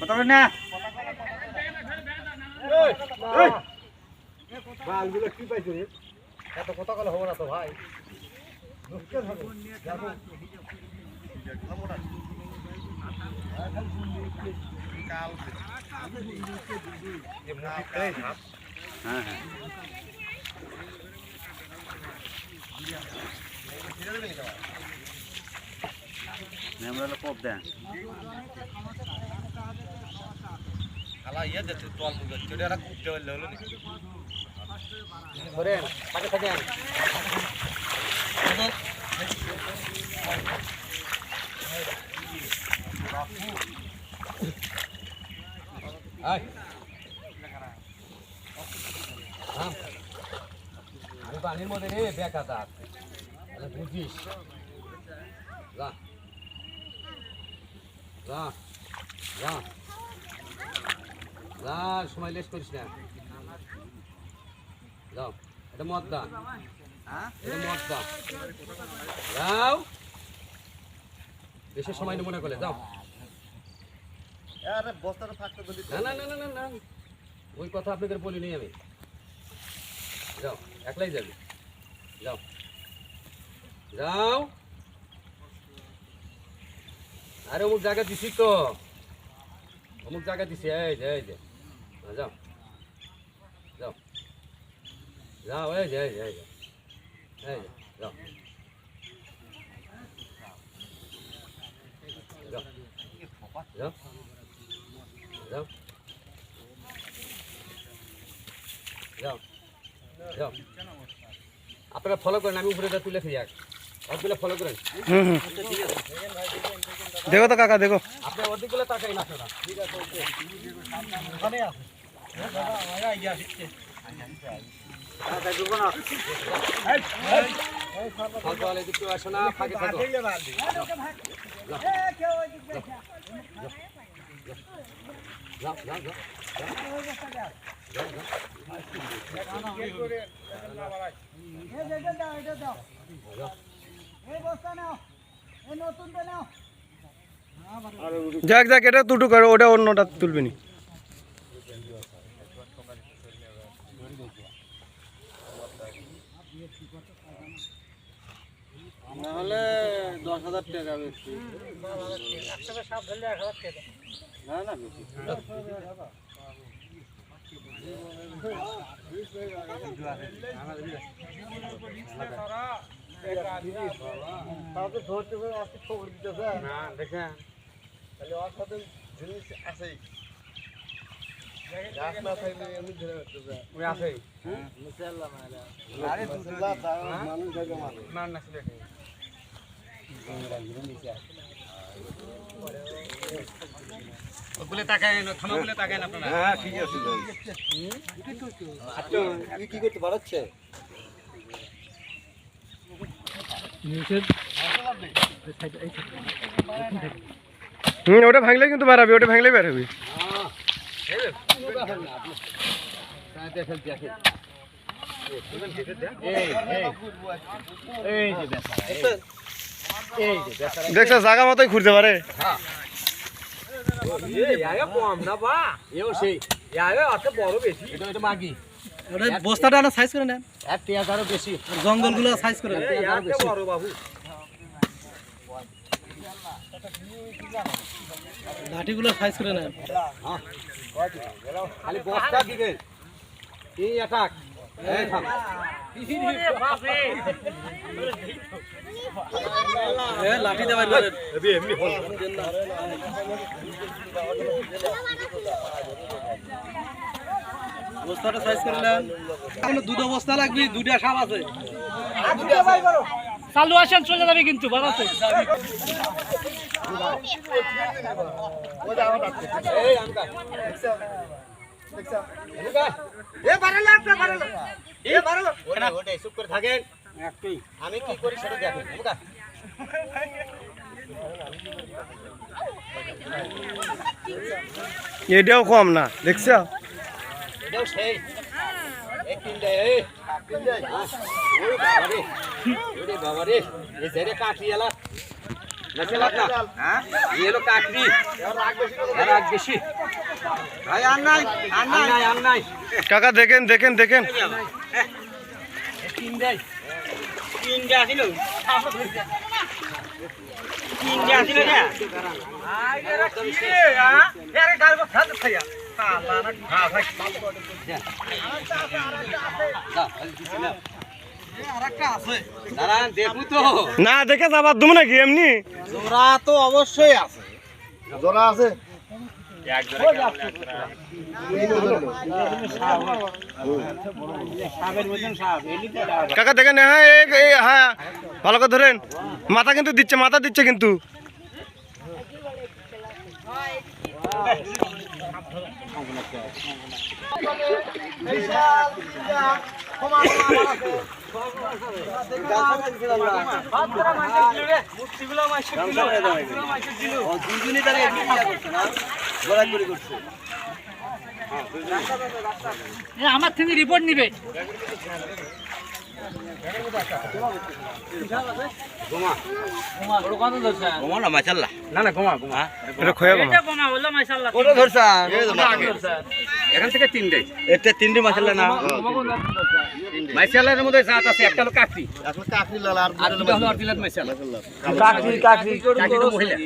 কথা বলেন না বালগুলো কি পাইছো রে? এত কথা বলে হবে না তো ভাই। মুশকিল হবে। যাবো। কাল হ্যাঁ হ্যাঁ আমরা কোপ দেন আলা ইয়া যেতে তোল মুগ চড়েরা কুপতে হলো হলো নি ধরেন পাকে থাকেন আয় আমি পানির মধ্যে রে বেকা দাঁত তাহলে বুঝিস যা যা যা যা সময় লেস করিস না যাও এটা মদ দা এটা মদ দা যাও বেশি সময় মনে করলে যাও আরে বস্তাটা থাকতে বলি না না না না না ওই কথা আপনাদের বলিনি আমি যাও একলাই যাবি যাও যাও আরে অমুক জায়গা দিছি তো অমুক জায়গা দিছি এই যে যাও যাও যাও এই যে যাও যাও যাও যাও যাও যাও আপনারা ফলো করেন আমি উপরে তুলে খেয়ে যাক অর্ধগুলো ফলো করেন দেখো তো কাকা দেখো আপনি অর্ধগুলো তাকাই না আপনারা ঠিক আছে ওখানে আছে যাক যাক এটা দুটো করে ওটা অন্যটা তুলবে নি নাহলে 10,000 টাকা বেশি একসাথে সব ধরলে 1,000 টাকা না না বেশি তাহলে ধরতে হবে আজকে খবর দিতেছে না দেখেন তাহলে ওর সাথে জিনিস আছেই গাছ না থাকলে এমনি ধরে হচ্ছে ওই আছেই মুসাল্লাহ মালা আরে মুসাল্লাহ মানুষ জায়গা মারে না না ছিল ওগুলো তাকায় না থামাগুলো তাকায় না আপনারা হ্যাঁ ঠিক আছে আচ্ছা কি করতে পারছে ওটা ভাঙলে কিন্তু বাড়াবি ওটা ভাঙলেই বাড়াবি দেখছো জায়গা মতোই ঘুরতে পারে বস্তাটা সাইজ করে নেন বেশি জঙ্গলগুলো সাইজ করে বাবু লাঠিগুলো সাইজ করে নেন খালি বস্তা দিবেন এই অ্যাটাক এই থাম এ লাঠি দেওয়ার বলেন এমনি হল বস্তাটা সাইজ করে নেন এখন দুটো বস্তা লাগবে দুইটা সাপ আছে চালু আসেন চলে যাবে কিন্তু বাড়াতে আমি কি করি সেটা দেখেন এটাও কম না দেখছো এটাও সেই বাবা রে এই ছেড়ে কাটি এলা মাশাআল্লাহ না হ্যাঁ এই হলো কাকড়ি রাগ বেশি ভাই আর নাই কাকা দেখেন দেখেন দেখেন তিন দেয় দেখবো তো না দেখে যাবার তুমি নাকি এমনি জোড়া তো অবশ্যই আছে জোড়া আছে কাকা দেখেন হ্যাঁ হ্যাঁ ভালো করে ধরেন মাথা কিন্তু দিচ্ছে মাথা দিচ্ছে কিন্তু আমার থেকে রিপোর্ট নিবে না না ঘুমা এটা খোয়া এটা কমা হলো মাশাআল্লাহ এখান থেকে তিন দেয় এটা তিনটি মাসাল্লাহ না মাইশাল্লাহের মধ্যে জাত আছে একটা হলো কাকড়ি আসলে কাকরি লাল আর দুটো হলো অরিজিনাল মাইশাল্লাহ কাকরি কাকরি কাকড়ি তো মহিলা